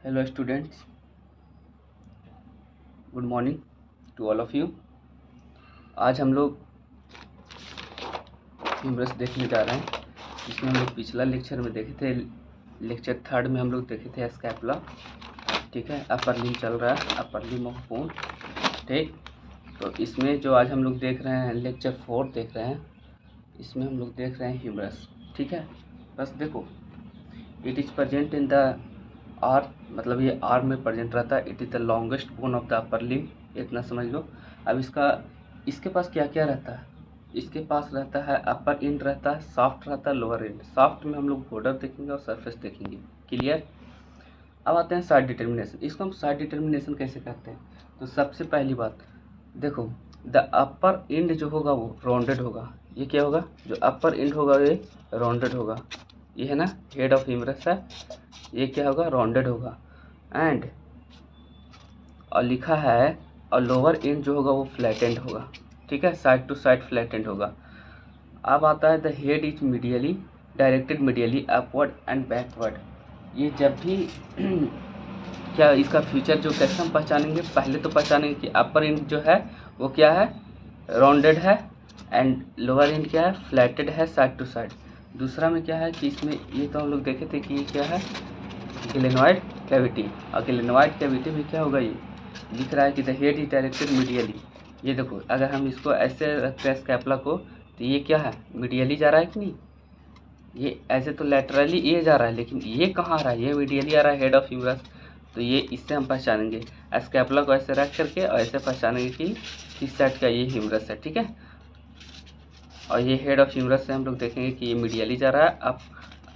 Hello students, good morning to all of you. आज हम लोग ह्यूमरस देखने जा रहे हैं, जिसमें हम लोग पिछला लेक्चर में देखे थे। लेक्चर थर्ड में हम लोग देखे थे स्कैपुला। ठीक है, अपर लिम्ब चल रहा है, अपर लिम्ब ऑफ बोन। ठीक, तो इसमें जो आज हम लोग देख रहे हैं, लेक्चर 4 देख रहे हैं, इसमें हम लोग देख रहे हैं ह्यूमरस। ठीक है, बस देखो, it is present in the R, मतलब ये आर में प्रेजेंट रहता है। It is the longest bone of the upper limb, इतना समझ लो। अब इसके पास क्या क्या रहता है? इसके पास रहता है अपर एंड रहता है, सॉफ्ट रहता है, लोअर एंड। सॉफ्ट में हम लोग बॉर्डर देखेंगे और सरफेस देखेंगे। क्लियर? अब आते हैं साइड डिटर्मिनेशन। इसको हम साइड डिटर्मिनेशन कैसे करते हैं? तो सबसे पहली बात देखो, द अपर एंड जो होगा वो राउंडेड होगा। ये क्या होगा? जो अपर एंड होगा ये राउंडेड होगा। ये है ना, हेड ऑफ ह्यूमरस है, ये क्या होगा? राउंडेड होगा। एंड और लिखा है, और लोअर एंड जो होगा वो फ्लैटेंड होगा। ठीक है, साइड टू साइड फ्लैटेंड होगा। अब आता है the head is medially directed, medially upward and backward. ये जब भी क्या इसका फ्यूचर जो कैसे हम पहचानेंगे? पहले तो पहचानेंगे कि अपर एंड जो है वो क्या है? राउंडेड है, एंड लोअर एंड क्या है? फ्लैटेड है, साइड टू साइड। दूसरा में क्या है कि इसमें ये तो हम लोग देखे थे कि ये क्या है? Glenoid cavity. और ग्लेनोइड कैविटी में क्या होगा? ये लिख रहा है कि the head is directed medially. ये देखो, अगर हम इसको ऐसे रखते हैं स्कैपुला को, तो ये क्या है? मीडियली जा रहा है कि नहीं? ये ऐसे तो लैटरली ये जा रहा है, लेकिन ये कहाँ आ रहा है? ये मीडियली आ रहा है, हेड ऑफ ह्यूमरस। तो ये इससे हम पहचानेंगे, स्कैपुला को ऐसे रख करके और ऐसे पहचानेंगे कि किस साइड का ये ह्यूमरस है। ठीक है, और ये हेड ऑफ ह्यूमरस से हम लोग देखेंगे कि ये मीडियली जा रहा है, अब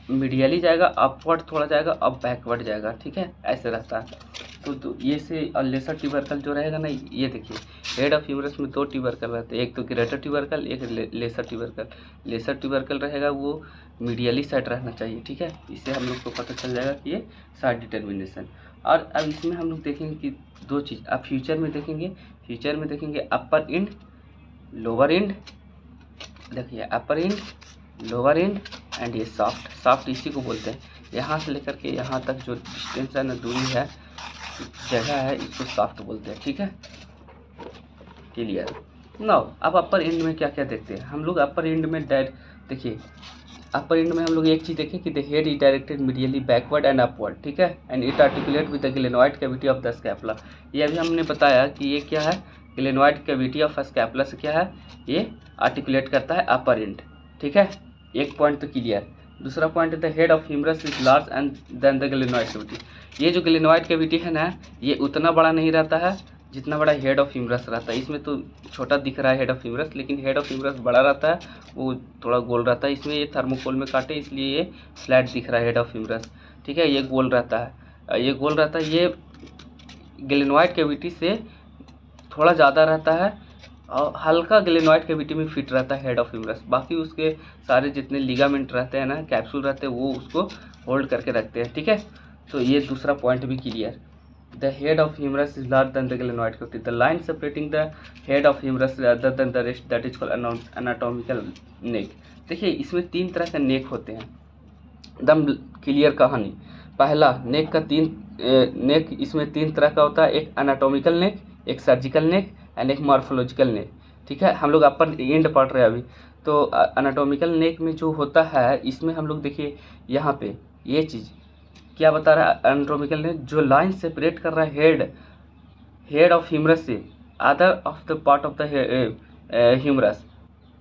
मीडियली जाएगा, अपवर्ड थोड़ा जाएगा, अब बैकवर्ड जाएगा। ठीक है, ऐसे रहता है। तो ये से, और लेसर ट्यूबरकल जो रहेगा ना, ये देखिए, हेड ऑफ ह्यूमरस में 2 ट्यूबरकल रहते हैं, एक तो ग्रेटर ट्यूबरकल, एक लेसर ट्यूबरकल। लेसर ट्यूबरकल रहेगा वो मीडियली साइड रहना चाहिए। ठीक है, इससे हम लोग को पता चल जाएगा कि ये साइड डिटर्मिनेशन। और अब इसमें हम लोग देखेंगे कि 2 चीज़। अब फ्यूचर में देखेंगे अपर एंड, लोअर एंड। देखिए, अपर एंड, लोअर एंड, एंड ये सॉफ्ट इसी को बोलते हैं। यहाँ से लेकर के यहाँ तक जो डिस्टेंस है ना, दूरी है, जगह है, इसको सॉफ्ट बोलते हैं। ठीक है, क्लियर? नाउ अब अपर एंड में क्या क्या देखते हैं हम लोग? अपर एंड में देखिए, अपर एंड में हम लोग एक चीज़ देखें कि the head is directed medially backward and upward. ठीक है, and it articulate with the glenoid cavity of the scapula. ये अभी हमने बताया कि ये क्या है? ग्लेनोइड कैविटी ऑफ स्कैपुला से क्या है? ये आर्टिकुलेट करता है अपर एंड। ठीक है, एक पॉइंट तो क्लियर। दूसरा पॉइंट है the head of humerus is large and then the glenoid cavity. ये जो ग्लेनोइड कैविटी है ना, ये उतना बड़ा नहीं रहता है जितना बड़ा हेड ऑफ ह्यूमरस रहता है। इसमें तो छोटा दिख रहा है हेड ऑफ ह्यूमरस, लेकिन हेड ऑफ ह्यूमरस बड़ा रहता है, वो थोड़ा गोल रहता है। इसमें ये थर्मोकोल में काटे, इसलिए ये फ्लैट दिख रहा है हेड ऑफ ह्यूमरस। ठीक है, ये गोल रहता है, ये गोल रहता है। ये ग्लेनोइड कैविटी से थोड़ा ज़्यादा रहता है और हल्का ग्लेनोइड कैविटी में फिट रहता है हेड ऑफ ह्यूमरस। बाकी उसके सारे जितने लिगामेंट रहते हैं ना, कैप्सूल रहते हैं, वो उसको होल्ड करके रखते हैं। ठीक है, तो ये दूसरा पॉइंट भी clear. The head of humerus is larger than the glenoid cavity. The line separating the head of humerus other than the rest, that is called anatomical neck. देखिए, इसमें 3 तरह के नेक होते हैं, एकदम क्लियर कहानी। पहला नेक का नेक इसमें 3 तरह का होता है, एक एनाटॉमिकल नेक, एक सर्जिकल नेक, एंड एक मॉर्फोलॉजिकल नेक। ठीक है, हम लोग अपर एंड पढ़ रहे हैं अभी। तो एनाटॉमिकल नेक में जो होता है, इसमें हम लोग देखिए यहाँ पे ये चीज़ क्या बता रहा है? एनाटॉमिकल ने जो लाइन सेपरेट कर रहा है हेड ऑफ ह्यूमरस से other of the part of the humerus,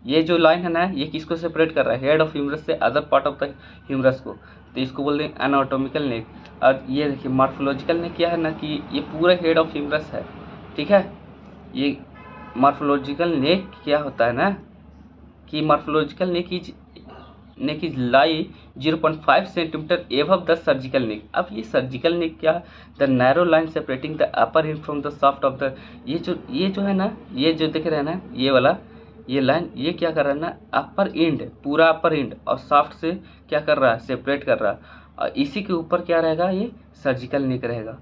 ये जो लाइन है ना, ये किसको सेपरेट कर रहा है? हेड ऑफ ह्यूमरस से other part of the humerus को। तो इसको बोलते हैं एनाटॉमिकल नेक। और ये देखिए मॉर्फोलॉजिकल नेक क्या है ना, कि ये पूरा हेड ऑफ ह्यूमरस है। ठीक है, ये मॉर्फोलॉजिकल नेक क्या होता है ना, कि morphological neck is lie 0.5 centimetre above the surgical neck. अब ये सर्जिकल नेक क्या है? The narrow line separating the upper end from the soft of the, ये जो है ना, ये जो दिख रहा है ना, ये वाला, ये लाइन, ये क्या कर रहा है ना, अपर एंड, पूरा अपर एंड और सॉफ्ट से क्या कर रहा है? सेपरेट कर रहा है। और इसी के ऊपर क्या रहेगा? ये सर्जिकल नेक रहेगा।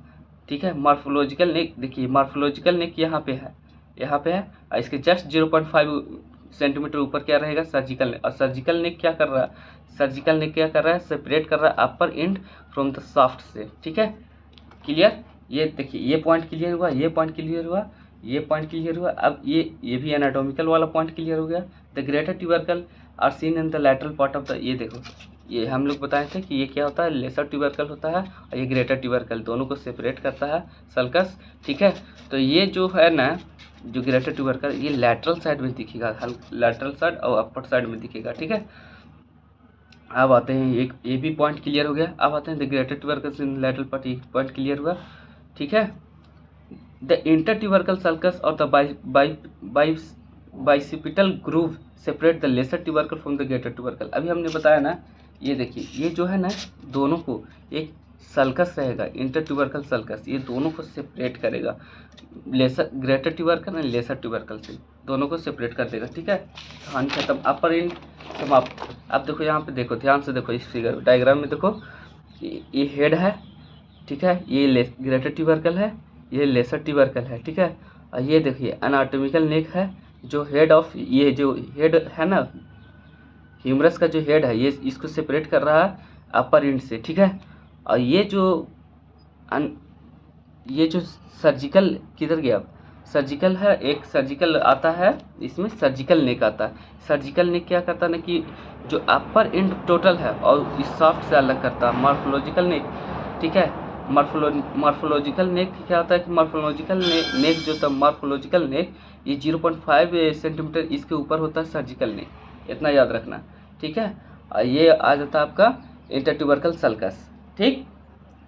ठीक है, मॉर्फोलॉजिकल नेक देखिए, मॉर्फोलॉजिकल नेक यहाँ पे है, यहाँ पे है, और इसके जस्ट 0.5 सेंटीमीटर ऊपर क्या रहेगा? Surgical neck. और सर्जिकल नेक क्या कर रहा है? सर्जिकल नेक क्या कर रहा है? सेपरेट कर रहा है अपर एंड फ्रॉम द सॉफ्ट से। ठीक है, क्लियर। ये देखिए ये पॉइंट क्लियर हुआ, ये पॉइंट क्लियर हुआ, ये पॉइंट क्लियर हुआ। अब ये भी एनाटॉमिकल वाला पॉइंट क्लियर हो गया। The greater tubercle are seen in the lateral part of the, ये देखो ये हम लोग बताए थे कि ये क्या होता है, लेसर ट्यूबरकल होता है और ये ग्रेटर ट्यूबरकल, दोनों को सेपरेट करता है सल्कस, ठीक है। तो ये जो है ना, जो ग्रेटर ट्यूबरकल, ये लैटरल साइड में दिखेगा, लैटरल साइड और अपर साइड में दिखेगा, ठीक है। अब आते हैं, एक ये भी पॉइंट क्लियर हो गया। अब आते हैं the greater tubercle in lateral part, एक पॉइंट क्लियर हुआ, ठीक है। द इंटर ट्यूबरकल सल्कस और the bicipital groove separate the lesser tubercle from the greater tubercle. अभी हमने बताया ना, ये देखिए ये जो है ना, दोनों को एक सल्कस रहेगा, इंटर ट्यूबरकल सल्कस, ये दोनों को सेपरेट करेगा, लेसर ग्रेटर ट्यूबरकल और लेसर ट्यूबरकल से दोनों को सेपरेट कर देगा, ठीक है। कहानी खत्म, अपर एंड समाप्त। अब देखो यहाँ पे, देखो ध्यान से देखो, इस फिगर डायग्राम में देखो, ये हेड है, ठीक है, ये ग्रेटर ट्यूबरकल है, ये लेसर ट्यूबरकल है, ठीक है। और ये देखिए एनाटॉमिकल नेक है, जो हेड ऑफ, ये जो हेड है ना, ह्यूमरस का जो हेड है, ये इसको सेपरेट कर रहा है अपर एंड से, ठीक है। और ये जो सर्जिकल किधर गया, सर्जिकल है, एक सर्जिकल आता है, इसमें सर्जिकल नेक आता है। सर्जिकल नेक क्या करता है ना, कि जो अपर एंड टोटल है और इस सॉफ्ट से अलग करता है, मॉर्फोलॉजिकल नेक, ठीक है। मॉर्फोलॉजिकल नेक क्या होता है कि मॉर्फोलॉजिकल नेक जो था, मॉर्फोलॉजिकल नेक ये 0.5 सेंटीमीटर इसके ऊपर होता है सर्जिकल नेक, इतना याद रखना, ठीक है। और ये आ जाता है आपका इंटरट्यूबरकल सल्कस, ठीक।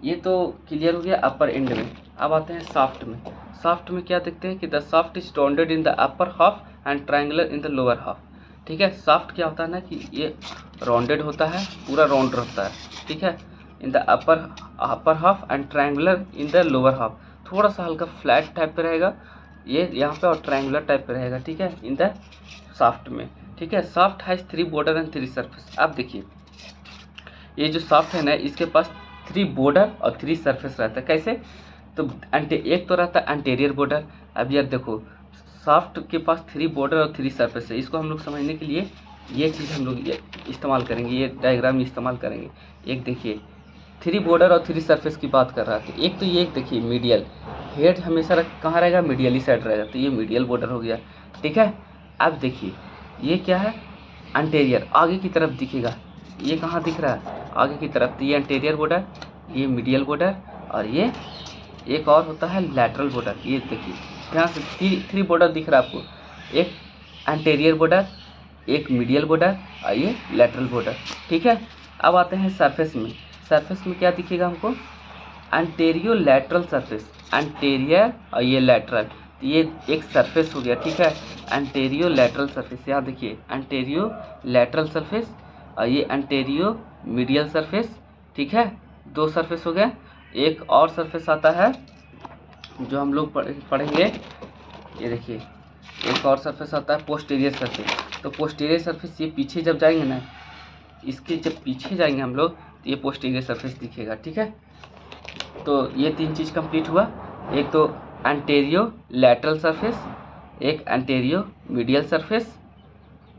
ये तो क्लियर हो गया अपर एंड में। अब आते हैं सॉफ्ट में। सॉफ्ट में क्या देखते हैं कि the soft is rounded in the upper half and triangular in the lower half, ठीक है। सॉफ्ट क्या होता है ना, कि ये राउंडेड होता है, पूरा राउंड रहता है, ठीक है, in the upper half and triangular in the lower half. थोड़ा सा हल्का फ्लैट टाइप पे रहेगा ये यहाँ पे, और ट्रायंगुलर टाइप पे रहेगा, ठीक है, इन द सॉफ्ट में, ठीक है। Soft has 3 border and 3 surface. अब देखिए ये जो सॉफ्ट है ना, इसके पास 3 बॉर्डर और 3 सरफेस रहता है। कैसे, तो एक तो रहता है एंटीरियर बॉर्डर। अब यार देखो, सॉफ्ट के पास 3 बॉर्डर और 3 सरफेस है। इसको हम लोग समझने के लिए ये चीज़ हम लोग इस्तेमाल करेंगे, ये डायग्राम इस्तेमाल करेंगे। एक देखिए 3 बॉर्डर और 3 सरफेस की बात कर रहा था। एक तो ये देखिए मीडियल हेड हमेशा कहाँ रहेगा, मीडियली साइड रहेगा, तो ये मीडियल बॉर्डर हो गया, ठीक है। अब देखिए ये क्या है, एंटीरियर, आगे की तरफ दिखेगा, ये कहाँ दिख रहा है, आगे की तरफ, तो ये एंटीरियर बॉर्डर, ये मीडियल बॉर्डर, और ये एक और होता है लैटरल बॉर्डर। ये देखिए यहाँ से 3 बॉर्डर दिख रहा है आपको, एक एंटीरियर बॉर्डर, एक मीडियल बॉर्डर और ये लैटरल बॉर्डर, ठीक है। अब आते हैं सरफेस में। सरफेस में क्या दिखेगा हमको, एंटीरियो लैटरल सरफेस, एंटीरियर और ये लैटरल, ये एक सरफेस हो गया, ठीक है। एंटीरियो लैटरल सरफेस, यहाँ देखिए एंटीरियो लैटरल सरफेस और ये एंटीरियो मीडियल सरफेस, ठीक है, 2 सरफेस हो गए। एक और सरफेस आता है जो हम लोग पढ़ेंगे, ये देखिए एक और सरफेस आता है पोस्टीरियर सरफेस। तो पोस्टीरियर सरफेस ये पीछे जब जाएंगे ना, इसके जब पीछे जाएंगे हम लोग, तो ये पोस्टीरियर सरफेस दिखेगा, ठीक है। तो ये 3 चीज़ कंप्लीट हुआ, एक तो एंटीरियो लैटरल सरफेस, एक एंटीरियो मीडियल सरफेस,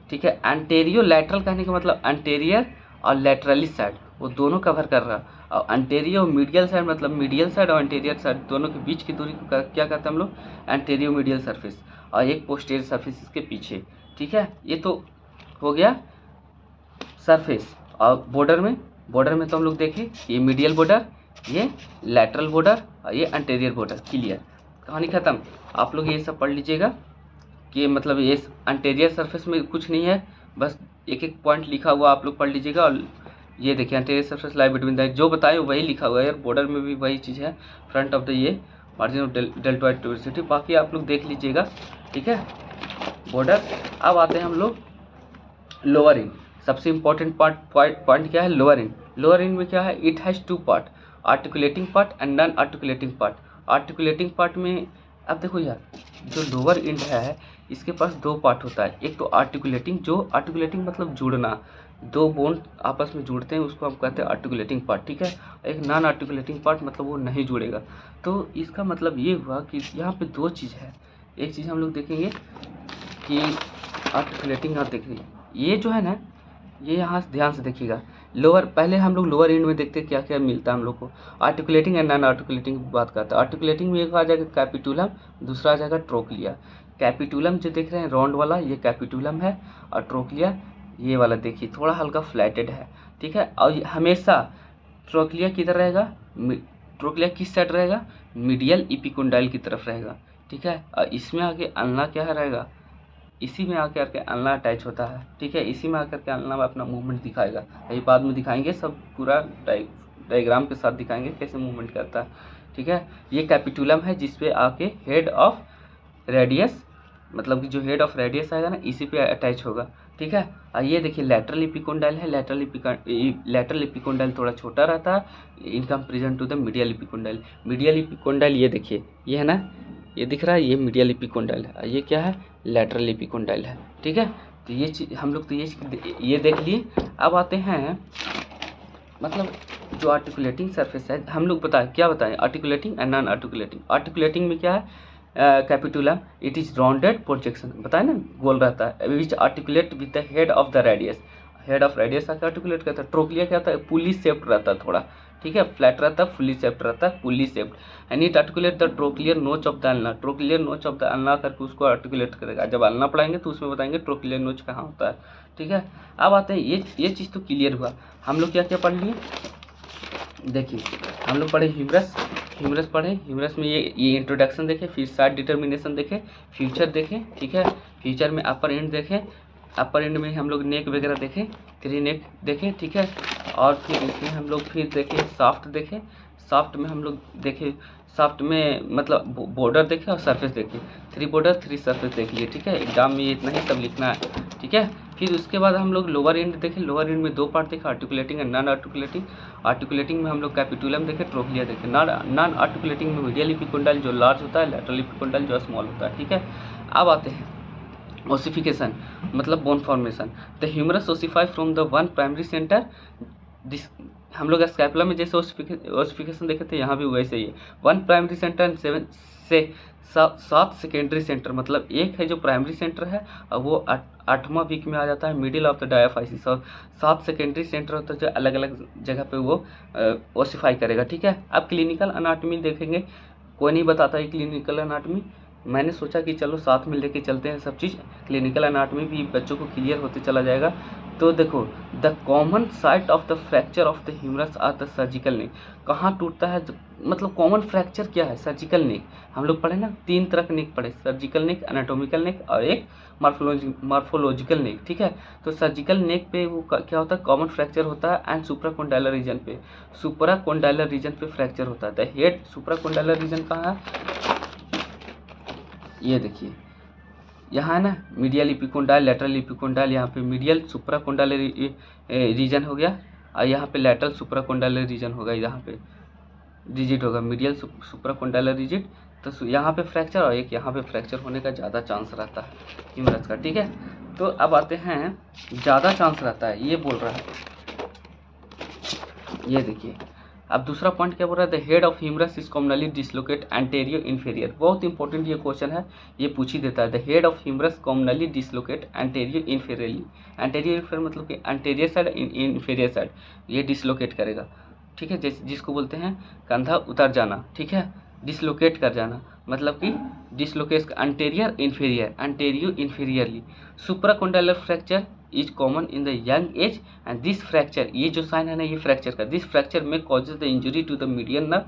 ठीक है। एंटीरियो लैटरल कहने का मतलब एंटीरियर और लैटरली साइड वो दोनों कवर कर रहा है, और एंटीरियो मीडियल साइड मतलब मीडियल साइड और एंटीरियर साइड दोनों के बीच की दूरी को क्या कहते हैं हम लोग, एंटीरियो मीडियल सरफेस, और एक पोस्टीरियर सरफेस इसके पीछे, ठीक है। ये तो हो गया सरफेस। और बॉर्डर में तो हम लोग देखें ये मीडियल बॉर्डर, ये लैटरल बॉर्डर और ये एंटीरियर बॉर्डर, क्लियर, कहानी खत्म। आप लोग ये सब पढ़ लीजिएगा कि मतलब ये एंटीरियर सरफेस में कुछ नहीं है, बस एक एक पॉइंट लिखा हुआ आप लोग पढ़ लीजिएगा। और ये देखिए anterior surface lie between the, जो बताए वही लिखा हुआ है यार, बॉर्डर में भी वही चीज़ है, फ्रंट ऑफ द ये मार्जिन ऑफ डेल्टॉइड ट्यूबरसिटी, बाकी आप लोग देख लीजिएगा, ठीक है, बॉर्डर। अब आते हैं हम लोग लोअर इंड। सबसे इम्पोर्टेंट पॉइंट क्या है, लोअर इंड। लोअर इंड में क्या है, it has 2 part, articulating part and non articulating part. Articulating part में अब देखो यार, जो लोअर इंड है इसके पास 2 पार्ट होता है। एक तो आर्टिकुलेटिंग, जो आर्टिकुलेटिंग मतलब जुड़ना, 2 बोन आपस में जुड़ते हैं, उसको हम कहते हैं आर्टिकुलेटिंग पार्ट, ठीक है। एक नॉन आर्टिकुलेटिंग पार्ट मतलब वो नहीं जुड़ेगा। तो इसका मतलब ये हुआ कि यहाँ पे 2 चीज़ है। एक चीज़ हम लोग देखेंगे कि आर्टिकुलेटिंग, यहाँ देखिए ये जो है ना, ये यहाँ ध्यान से देखिएगा, लोअर, पहले हम लोग लोअर एंड में देखते हैं क्या क्या मिलता है हम लोग को। आर्टिकुलेटिंग एंड नॉन आर्टिकुलेटिंग की बात करते हैं। आर्टिकुलेटिंग में एक आ जाएगा कैपिटुलम, दूसरा आ जाएगा ट्रोक्लिया। कैपिटुलम जो देख रहे हैं राउंड वाला, ये कैपिटुलम है, और ट्रोक्लिया ये वाला देखिए थोड़ा हल्का फ्लैटेड है, ठीक है। और हमेशा ट्रोक्लिया किधर रहेगा, ट्रोक्लिया किस साइड रहेगा, मीडियल इपिकोंडाइल की तरफ रहेगा, ठीक है। और इसमें आके अल्ना क्या रहेगा, इसी में आकर के अल्ना अटैच होता है, ठीक है। इसी में आकर के अल्ना में अपना मूवमेंट दिखाएगा, ये बाद में दिखाएंगे, सब पूरा डायग्राम के साथ दिखाएंगे कैसे मूवमेंट करता है, ठीक है। ये कैपिटुलम है जिसपे आके हेड ऑफ रेडियस, मतलब कि जो हेड ऑफ रेडियस आएगा ना इसी पे अटैच होगा, ठीक है। और ये देखिए लैटरल इपिकोंडाइल है, लैटरल इपिकोंडाइल थोड़ा छोटा रहता है in comparison to the medial epicondyle. Medial epicondyle ये देखिए, ये है ना, ये दिख रहा है, ये मीडियल इपिकोंडाइल है, ये क्या है, लैटरल इपिकोंडाइल है, ठीक है। तो ये चीज हम लोग तो ये देख लिए। अब आते हैं मतलब जो आर्टिकुलेटिंग सरफेस है, हम लोग क्या बताएं, articulating and non articulating. Articulating में क्या है, capitulum it is rounded projection, बताए ना गोल रहता है, which articulate with the head of the radius, head of radius आकर आर्टिकुलेट करता है। ट्रोक्लिया क्या होता है, पुली शेप्ड रहता है थोड़ा, ठीक है, फ्लैट रहता है, फुली शेप्ड रहता है, pulley shaped. And it articulate the trochlear notch of the ulna, trochlear notch of the ulna करके उसको आर्टिकुलेट करेगा। जब अल्ना पढ़ाएंगे तो उसमें बताएंगे ट्रोक्लियर नोच कहाँ होता है, ठीक है। अब आते हैं ये चीज़ तो क्लियर हुआ। हम लोग क्या क्या पढ़ लिए, देखिए हम लोग पढ़े ह्यूमरस पढ़े, ह्यूमरस में ये इंट्रोडक्शन देखे, फिर साइड डिटर्मिनेशन देखे, फ्यूचर देखे, ठीक है। फ्यूचर में अपर एंड देखे, अपर एंड में हम लोग नेक वगैरह देखे, 3 नेक देखे, ठीक है। और फिर इसमें हम लोग फिर देखे साफ्ट देखे, साफ्ट में हम लोग देखे, साफ्ट में मतलब बॉर्डर देखे और सरफेस देखे, 3 बॉर्डर 3 सरफेस देख लिए, ठीक है। एग्जाम में इतना ही सब लिखना है, ठीक है। फिर उसके बाद हम लोग लोअर एंड देखे, लोअर एंड में 2 पार्ट देखे, articulating and non articulating. Articulating में हम लोग कैपिटुलम देखे, ट्रोक्लिया देखे। नॉन आर्टिकुलेटिंग में मीडियल इपिकोंडाइल जो लार्ज होता है, लैटरल इपिकोंडाइल जो स्मॉल होता है, ठीक है। अब आते हैं ओसिफिकेशन, मतलब bone formation. The humerus ossify from the one primary centre, हम लोग स्कैपुला में जैसे ओसिफिकेशन देखे थे, यहाँ भी वैसे ही है। 1 प्राइमरी सेंटर एंड 7 से 7 सेकेंडरी सेंटर, मतलब एक है जो प्राइमरी सेंटर है और वो 8वां वीक में आ जाता है मिडिल ऑफ द डायाफाइसिस, और 7 सेकेंडरी सेंटर होता है जो अलग अलग जगह पे वो ओसिफाई करेगा, ठीक है। अब क्लिनिकल अनाटमी देखेंगे, कोई नहीं बताता है क्लिनिकल अनाटमी, मैंने सोचा कि चलो साथ में लेके चलते हैं सब चीज़, क्लिनिकल अनाटमी भी बच्चों को क्लियर होते चला जाएगा। तो देखो the common site of the fracture of the humerus are the surgical neck, कहाँ टूटता है, मतलब कॉमन फ्रैक्चर क्या है, सर्जिकल नेक। हम लोग पढ़े ना 3 तरह के नेक पढ़े, सर्जिकल नेक, एनाटोमिकल नेक और एक मार्फोलॉजिकल नेक, ठीक है। तो सर्जिकल नेक पे वो क्या होता है, कॉमन फ्रैक्चर होता है एंड सुप्राकोंडाइलर रीजन पे, सुप्राकोंडाइलर रीजन पे फ्रैक्चर होता है। द हेड सुप्राकोंडाइलर रीजन कहाँ है, ये देखिए यहाँ है ना, मीडियल इपिकोंडाइल, लैटरल इपिकोंडाइल, यहाँ पे मीडियल सुप्राकोंडाइलर रीजन हो गया, और यहाँ पे लैटरल सुप्राकोंडाइलर रीजन होगा, यहाँ पे रिजिड होगा, मीडियल सुप्राकोंडाइलर रिजिड। तो यहाँ पे फ्रैक्चर और एक यहाँ पे फ्रैक्चर होने का ज़्यादा चांस रहता है ह्यूमरस का, ठीक है। तो अब आते हैं ज़्यादा चांस रहता है, ये बोल रहा है, ये देखिए। अब दूसरा पॉइंट क्या बोल रहा है, the head of humerus is commonly dislocate anterior inferior, बहुत इंपॉर्टेंट ये क्वेश्चन है, ये पूछ ही देता है। The head of humerus commonly dislocate anterior inferiorly, anterior inferior मतलब कि एंटेरियर साइड इन्फीरियर साइड ये डिसलोकेट करेगा, ठीक है। जैसे जिसको बोलते हैं कंधा उतर जाना, ठीक है, डिसलोकेट कर जाना, मतलब कि dislocate anterior inferiorly. Supracondylar fracture is common in the young age and this fracture, ये जो साइन है ना ये फ्रैक्चर का, दिस फ्रैक्चर में causes the injury to the median nerve.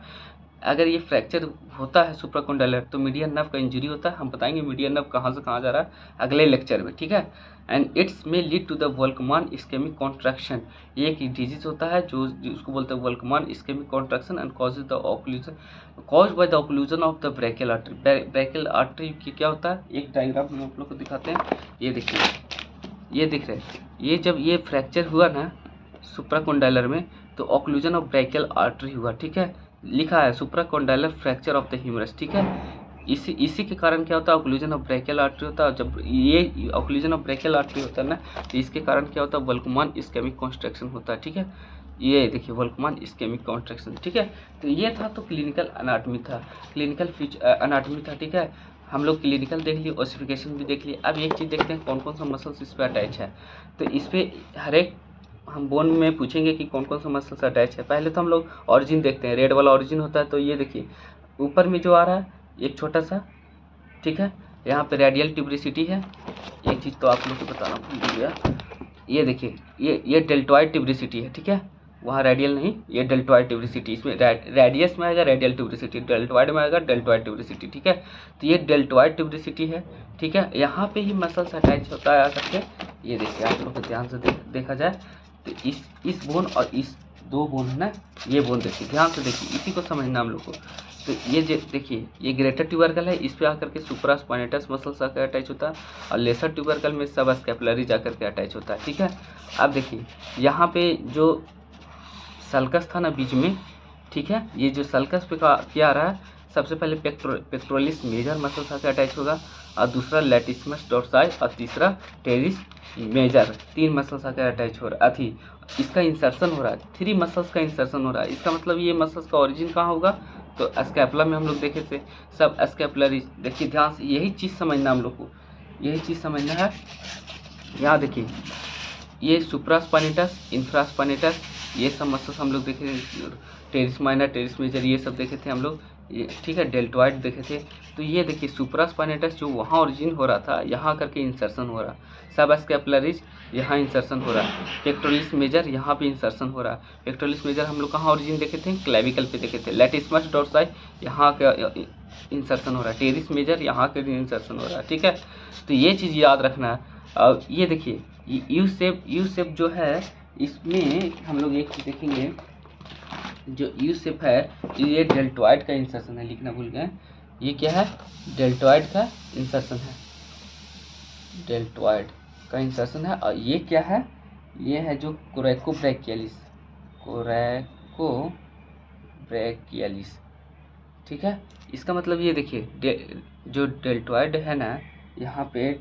अगर ये फ्रैक्चर होता है सुप्राकोंडाइलर तो मीडियन नर्व का इंजरी होता है, हम बताएंगे मीडियन नर्व कहाँ से कहाँ जा रहा है अगले लेक्चर में, ठीक है। एंड इट्स में lead to the Volkmann ischaemic contraction, ये एक डिजीज होता है जो उसको बोलते हैं Volkmann ischaemic contraction and causes the occlusion, cause by the occlusion of the brachial artery. Brachial artery की क्या होता है, एक डायग्राम हम आप लोग को दिखाते हैं, ये देखिए, ये दिख रहे हैं, ये जब ये फ्रैक्चर हुआ ना सुप्राकोंडाइलर में तो ऑक्लूजन ऑफ ब्रैकियल आर्टरी हुआ, ठीक है, लिखा है supracondylar fracture of the humerus, ठीक है। इसी के कारण क्या होता है, ऑक्लूजन ऑफ ब्रैकियल आर्टरी होता है। जब ये ऑक्लूजन ऑफ ब्रैकियल आर्टरी होता है ना तो इसके कारण क्या होता है, वोल्कमान इस्केमिक कॉन्ट्रैक्शन होता है, ठीक है। ये देखिए वोल्कमान इस्केमिक कॉन्ट्रैक्शन, ठीक है। तो ये था तो क्लिनिकल अनाटमी था, क्लिनिकल अनाटमी था, ठीक है। हम लोग क्लिनिकल देख लिए, ओसिफिकेशन भी देख लिए। अब एक चीज़ देखते हैं कौन कौन सा मसल्स इस पर अटैच है। तो इस पर हर एक हम बोन में पूछेंगे कि कौन कौन सा मसल्स अटैच है। पहले तो हम लोग ऑरिजिन देखते हैं, रेड वाला ऑरिजिन होता है। तो ये देखिए ऊपर में जो आ रहा है एक छोटा सा, ठीक है, यहाँ पे रेडियल ट्यूबरिसिटी है। एक चीज़ तो आप लोग को बताना भूल गया, ये देखिए ये डेल्टॉइड ट्यूबरिसिटी है, ठीक है, वहाँ रेडियल नहीं, ये डेल्टॉइड ट्यूबरिसिटी। इसमें रेडियस में आएगा रेडियल ट्यूबरिसिटी, डेल्टॉइड में आएगा डेल्टॉइड ट्यूबरिसिटी, ठीक है। तो ये डेल्टॉइड ट्यूबरिसिटी है, ठीक है। यहाँ पे ही मसल्स अटैच होता है आकर के। ये देखिए आप लोग को ध्यान से देखा जाए तो इस बोन और इस दो बोन है ना, ये बोन देखिए ध्यान से देखिए, इसी को समझना हम लोग को। तो ये देखिए ये ग्रेटर ट्यूबरकल है, इस पे आकर के सुप्रास्पाइनेटस मसल्स आकर अटैच होता है, और लेसर ट्यूबरकल में सब स्कैपुलरी जाकर के अटैच होता है, ठीक है। अब देखिए यहाँ पे जो सल्कस था ना बीच में, ठीक है, ये जो सल्कस पे क्या आ रहा है, सबसे पहले पेक्टोरलिस मेजर मसल्स आकर अटैच होगा, और दूसरा लैटिसमस डोर्साई, और तीसरा टेरिस मेजर, 3 मसल्स आकर अटैच हो रहा है। इसका इंसर्शन हो रहा है, 3 मसल्स का इंसर्शन हो रहा है। इसका मतलब ये मसल्स का ओरिजिन कहाँ होगा, तो स्कैपुला में हम लोग देखे थे सब स्कैपुलरी। देखिए ध्यान से यही चीज़ समझना हम लोग को, यही चीज़ समझना है। यहाँ देखिए ये सुप्रास्पाइनेटस, इंफ्रास्पाइनेटस, ये सब मसल्स हम लोग देखे, टेरिस माइनर, टेरिस मेजर, ये सब देखे थे हम लोग, ये ठीक है, डेल्टॉइड देखे थे। तो ये देखिए सुप्रास्पाइनेटस जो वहाँ ओरिजिन हो रहा था, यहाँ करके इंसर्शन हो रहा, सब स्कैपुलरीज यहाँ इंसर्शन हो रहा है। पेक्टोरलिस मेजर यहाँ पे इंसर्शन हो रहा है। पेक्टोरलिस मेजर हम लोग कहाँ ओरिजिन देखे थे, क्लेविकल पे देखे थे। लैटिसमस डोर्साई यहाँ का इंसर्शन हो रहा है, टेरिस मेजर यहाँ के इंसर्शन हो रहा है, ठीक है। तो ये चीज़ याद रखना है। और ये देखिए यू शेप जो है, इसमें हम लोग एक चीज़ देखेंगे, जो यू शेप है ये डेल्टॉइड का इंसर्शन है, लिखना भूल गए, ये क्या है, डेल्टॉइड का इंसर्शन है, डेल्टॉइड का इंसर्शन है। और ये क्या है, ये है जो कोरैकोब्रैकियलिस, कोरैकोब्रैकियलिस, ठीक है। इसका मतलब ये देखिए जो डेल्टॉइड है ना यहाँ पे,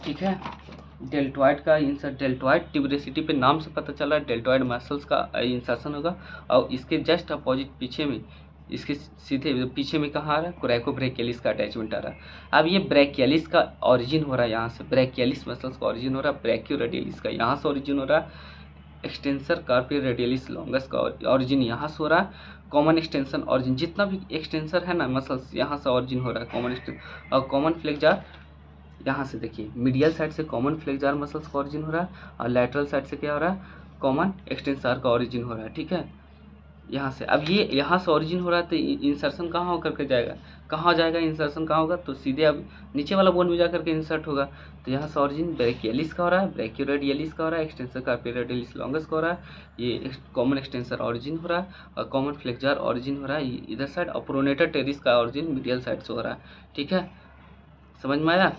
ठीक है, डेल्टॉइड का इंसर्ट, डेल्टॉइड ट्यूबरिसिटी पे नाम से पता चला डेल्टॉइड मसल्स का इंसर्शन होगा। और इसके जस्ट अपोजिट पीछे में, इसके सीधे पीछे में कहाँ आ रहा है, कोरैकोब्रैकियलिस का अटैचमेंट आ रहा है। अब ये ब्रैकियलिस का ऑरिजिन हो रहा है, यहाँ से ब्रैकियलिस मसल्स का ऑरिजिन हो रहा है, ब्रैकियोरेडियलिस का यहाँ से ऑरिजिन हो रहा है, एक्सटेंसर कार्पी रेडियलिस लॉन्गस का ऑरिजिन यहाँ से हो रहा है, कॉमन एक्सटेंशन ऑरिजिन, जितना भी एक्सटेंसर है ना मसल्स यहाँ से ऑरिजिन हो रहा है, कॉमन एक्सटेंशन। और कॉमन फ्लेक्जार यहाँ से देखिए मीडियल साइड से कॉमन फ्लेक्जार मसल्स का ऑरिजिन हो रहा है, और लैटरल साइड से क्या हो रहा है, कॉमन एक्सटेंसर का ऑरिजिन हो रहा है, ठीक है। यहाँ से अब ये यहाँ से ऑरिजिन हो रहा है, तो इंसर्शन कहाँ होकर के जाएगा, कहाँ जाएगा इंसर्शन, कहाँ होगा, तो सीधे अब नीचे वाला बोन में जाकर के इंसर्ट होगा। तो यहाँ से ऑरिजिन ब्रैकियलिस का हो रहा है, ब्रैकियोरेडियलिस का हो रहा है, एक्सटेंसर कार्पी रेडियलिस लॉन्गस का हो रहा है, ये कॉमन एक्सटेंसर ऑरिजिन हो रहा है, और कॉमन फ्लेक्जार ऑरिजिन हो रहा है इधर साइड, और प्रोनेटर टेरिस का ऑरिजिन मीडियल साइड से हो रहा है, ठीक है, समझ में आया।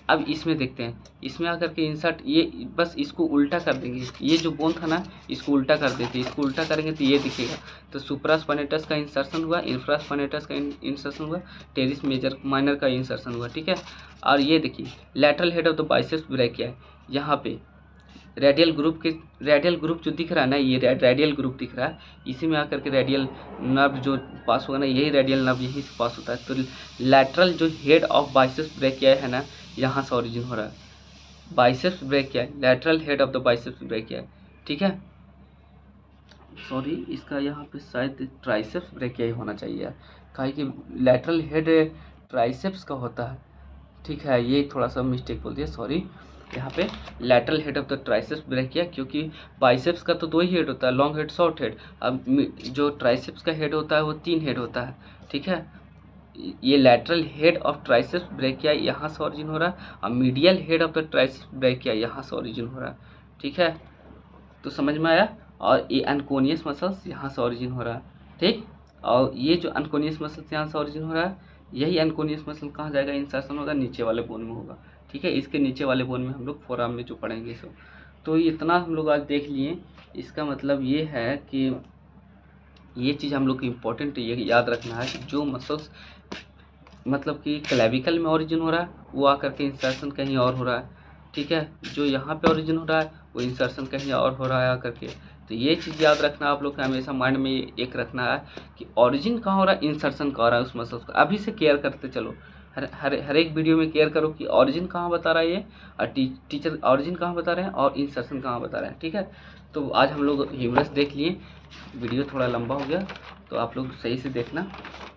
अब इसमें देखते हैं, इसमें आकर के इंसर्ट, ये बस इसको उल्टा कर देंगे, ये जो बोन था ना इसको उल्टा कर देते हैं, इसको उल्टा करेंगे तो ये दिखेगा। तो सुप्रास्पाइनेटस का इंसर्शन हुआ, इंफ्रास्पाइनेटस का इंसर्शन हुआ, टेरिस मेजर माइनर का इंसर्शन हुआ, ठीक है। और ये देखिए lateral head of the biceps brachii है, यहाँ पे रेडियल ग्रुप जो दिख रहा है ना, ये रेडियल ग्रुप दिख रहा है, इसी में आकर के रेडियल नर्व जो पास होगा ना, यही रेडियल नर्व यहीं से पास होता है। तो लैटरल जो हेड ऑफ बाइसेप्स ब्रैकिया है ना, यहाँ से ऑरिजिन हो रहा है, biceps brachii, lateral head of the biceps brachii, ठीक है। सॉरी इसका यहाँ पे शायद ट्राइसेप्स ब्रैकिया ही होना चाहिए, काहे कि लैटरल हेड ट्राइसेप्स का होता है, ठीक है, ये थोड़ा सा मिस्टेक बोल दिया, सॉरी। यहाँ पे lateral head of the triceps brachii, क्योंकि बाइसेप्स का तो 2 ही हेड होता है, लॉन्ग हेड शॉर्ट हेड। अब जो ट्राइसेप्स का हेड होता है वो 3 हेड होता है, ठीक है। ये lateral head of triceps brachii यहाँ से ऑरिजिन हो रहा है, और medial head of the triceps brachii यहाँ से ऑरिजिन हो रहा है, ठीक है, तो समझ में आया। और ये अनकोनियस मसल्स यहाँ से ऑरिजिन हो रहा है, ठीक। और ये जो अनकोनियस मसल्स यहाँ से ऑरिजिन हो रहा है, यही अनकोनियस मसल कहाँ जाएगा, इंसर्शन होगा, नीचे वाले बोन में होगा, ठीक है। इसके नीचे वाले बोन में हम लोग फोराम में जो पढ़ेंगे सब। तो इतना हम लोग आज देख लिए। इसका मतलब ये है कि ये चीज़ हम लोग को इम्पोर्टेंट ये याद रखना है कि जो मसल्स मतलब कि क्लेविकल में ओरिजिन हो रहा है वो आकर के इंसर्शन कहीं और हो रहा है, ठीक है। जो यहाँ पे ओरिजिन हो रहा है वो इंसर्शन कहीं और हो रहा है आकर के। तो ये चीज़ याद रखना आप लोग को, हमेशा माइंड में एक रखना है कि ओरिजिन कहाँ हो रहा है, इंसर्शन कहाँ हो रहा है उस मसल्स का। अभी से केयर करते चलो, हर एक वीडियो में केयर करो कि ओरिजिन कहाँ बता रहा है ये, और टीचर ओरिजिन कहाँ बता रहे हैं और इंसर्शन कहाँ बता रहे हैं, ठीक है। तो आज हम लोग ह्यूमरस देख लिए। वीडियो थोड़ा लंबा हो गया, तो आप लोग सही से देखना।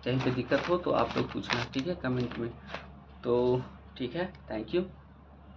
कहीं पे दिक्कत हो तो आप लोग पूछना, ठीक है, कमेंट में। तो ठीक है, थैंक यू।